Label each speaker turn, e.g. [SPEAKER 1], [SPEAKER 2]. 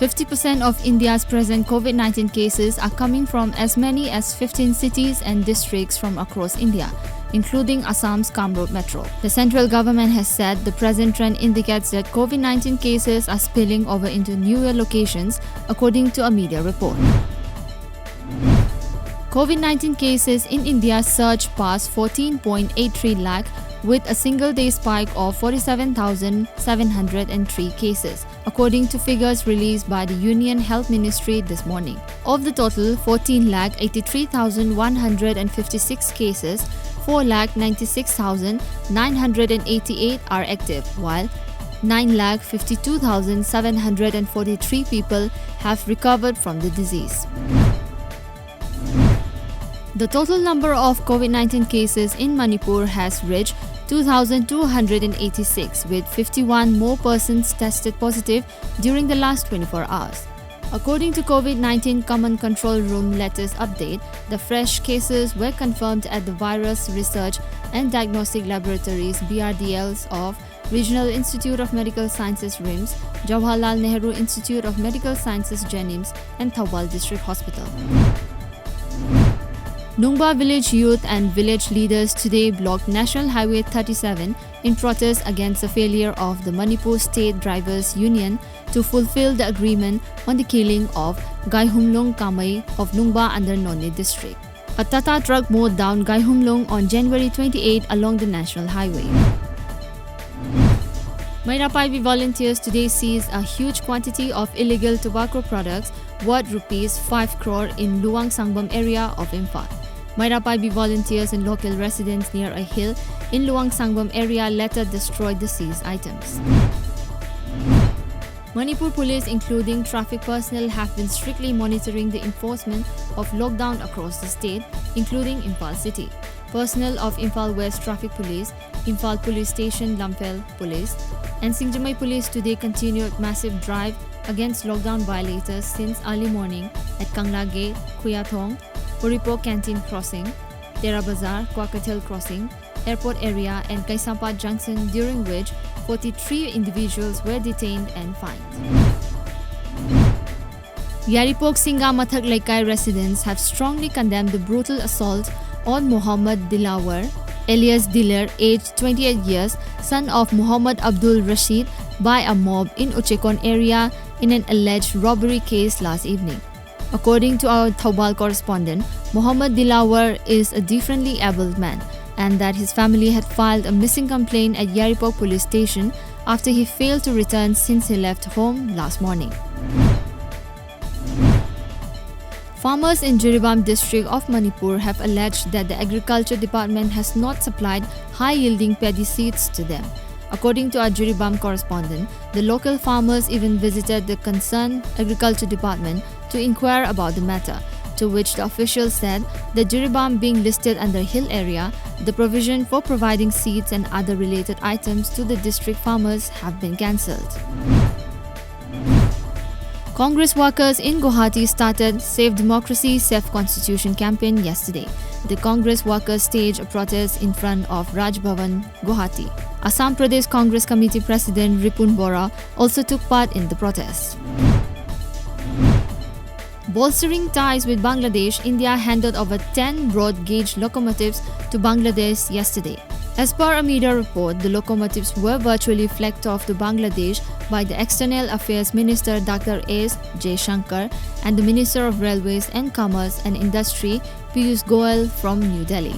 [SPEAKER 1] 50% of India's present COVID-19 cases are coming from as many as 15 cities and districts from across India, including Assam's Kamrup Metro. The central government has said the present trend indicates that COVID-19 cases are spilling over into newer locations, according to a media report. COVID-19 cases in India surged past 14.83 lakh with a single-day spike of 47,703 cases, according to figures released by the Union Health Ministry this morning. Of the total 14,83,156 cases, 4,96,988 are active, while 9,52,743 people have recovered from the disease. The total number of COVID-19 cases in Manipur has reached 2,286, with 51 more persons tested positive during the last 24 hours. According to COVID-19 Command Control Room latest update, the fresh cases were confirmed at the Virus Research and Diagnostic Laboratories (BRDLs) of Regional Institute of Medical Sciences RIMS, Jawaharlal Nehru Institute of Medical Sciences JNIMS, and Thawbal District Hospital. Nungba village youth and village leaders today blocked National Highway 37 in protest against the failure of the Manipur State Drivers Union to fulfill the agreement on the killing of Gaihumlung Kamai of Nungba under Nonne district. A Tata truck mowed down Gaihumlung on January 28 along the National Highway. Mairapaibi volunteers today seized a huge quantity of illegal tobacco products worth Rs 5 crore in Luang Sangbam area of Imphal. Mairapaibi volunteers and local residents near a hill in Luang Sangbam area later destroyed the seized items. Manipur police, including traffic personnel, have been strictly monitoring the enforcement of lockdown across the state, including Imphal City. Personnel of Imphal West Traffic Police, Imphal Police Station Lamphel Police, and Singjamai Police today continued massive drive against lockdown violators since early morning at Kangla Gate, Khuyathong, Horipo Canteen Crossing, Tera Bazar, Kwakatel Crossing, Airport Area, and Kaisampat Junction, during which 43 individuals were detained and fined. Yaripok Singa Mathak Laikai residents have strongly condemned the brutal assault on Muhammad Dilawar, alias Dilar, aged 28 years, son of Muhammad Abdul Rashid, by a mob in Uchekon area in an alleged robbery case last evening. According to our Thawbal correspondent, Muhammad Dilawar is a differently abled man, and that his family had filed a missing complaint at Yaripok police station after he failed to return since he left home last morning. Farmers in Jiribam district of Manipur have alleged that the Agriculture Department has not supplied high-yielding paddy seeds to them. According to our Jiribam correspondent, the local farmers even visited the concerned Agriculture Department to inquire about the matter, to which the officials said that Jiribam being listed under hill area, the provision for providing seeds and other related items to the district farmers have been cancelled. Congress workers in Guwahati started Save Democracy, Save Constitution campaign yesterday. The Congress workers staged a protest in front of Raj Bhavan, Guwahati. Assam Pradesh Congress Committee President Ripun Bora also took part in the protest. Bolstering ties with Bangladesh, India handed over 10 broad-gauge locomotives to Bangladesh yesterday. As per a media report, the locomotives were virtually flagged off to Bangladesh by the External Affairs Minister Dr. S. Jaishankar and the Minister of Railways and Commerce and Industry Piyush Goyal from New Delhi.